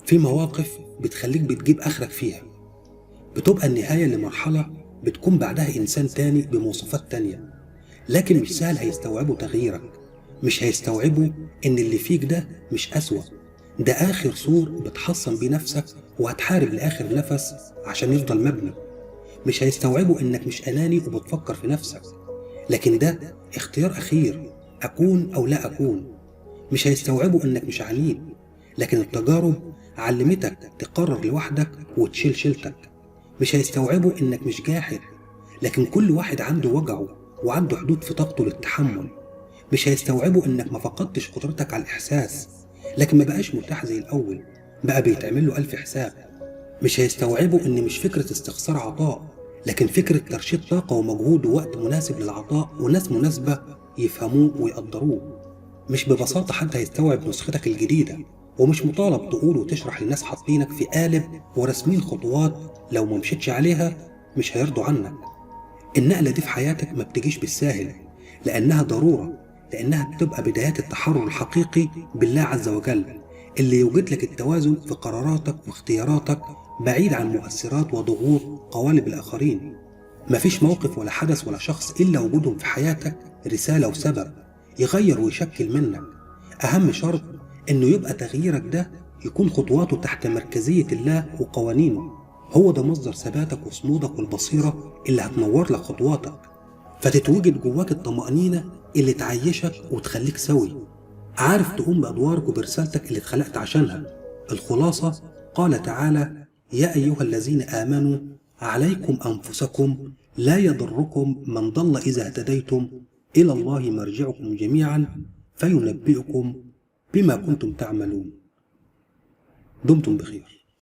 في مواقف بتخليك بتجيب آخرك فيها، بتبقى النهاية لمرحلة بتكون بعدها إنسان تاني بمواصفات تانية، لكن مش سهل هيستوعبوا تغييرك، مش هيستوعبوا إن اللي فيك ده مش أسوأ، ده آخر سور بتحصن بيه نفسك وهتحارب لآخر نفس عشان يفضل مبني. مش هيستوعبوا إنك مش أناني وبتفكر في نفسك، لكن ده اختيار أخير، أكون أو لا أكون. مش هيستوعبوا إنك مش عنيد، لكن التجارب علمتك تقرر لوحدك وتشيل شيلتك. مش هيستوعبوا إنك مش جاحد، لكن كل واحد عنده وجعه وعنده حدود في طاقته للتحمل. مش هيستوعبوا إنك ما فقدتش قدرتك على الإحساس، لكن ما بقاش متاح زي الأول، بقى بيتعمل له ألف حساب. مش هيستوعبوا إن مش فكرة استخسار عطاء، لكن فكرة ترشيد طاقة ومجهود ووقت مناسب للعطاء وناس مناسبة يفهموه ويقدروه. مش ببساطة حد هيستوعب نسختك الجديدة، ومش مطالب تقول وتشرح للناس حاطينك في قالب ورسمين خطوات لو ما مشيتش عليها مش هيرضوا عنك. النقلة دي في حياتك ما بتجيش بالساهل، لأنها ضرورة، لأنها بتبقى بدايات التحرر الحقيقي بالله عز وجل، اللي يوجد لك التوازن في قراراتك واختياراتك بعيد عن مؤثرات وضغوط قوالب الآخرين. مفيش موقف ولا حدث ولا شخص إلا وجودهم في حياتك رسالة وسبب يغير ويشكل منك. أهم شرط إنه يبقى تغييرك ده يكون خطواته تحت مركزية الله وقوانينه، هو ده مصدر ثباتك وصمودك والبصيرة اللي هتنور لك خطواتك، فتتوجد جواك الطمأنينة اللي تعيشك وتخليك سوي، عارف تقوم بأدوارك وبرسالتك اللي اتخلقت عشانها. الخلاصة قال تعالى: يا أيها الذين آمنوا عليكم أنفسكم لا يضركم من ضل إذا اهتديتم، إلى الله مرجعكم جميعا فينبئكم بما كنتم تعملون. دمتم بخير.